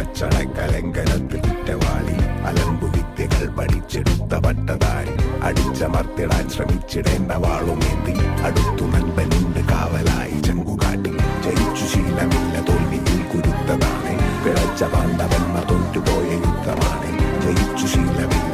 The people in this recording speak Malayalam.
അച്ചടക്കലംഘനത്തിൽ കുറ്റവാളി, അലമ്പു വിദ്യകൾ പഠിച്ചെടുത്ത പട്ടതാരി, അടിച്ചമർത്തിടാൻ ശ്രമിച്ചിടേണ്ട വാളുമേന്തി, അടുത്തു നൻപനുണ്ട് കാവലായി ചങ്കുകാട്ടി. ജയിച്ചു ശീലമില്ല തോൽവിയിൽ കുരുത്തതാണ്, പിഴച്ച പാണ്ഡവന്മാർ തോറ്റുപോയ യുദ്ധമാണ്. ജയിച്ചു ശീലമില്ല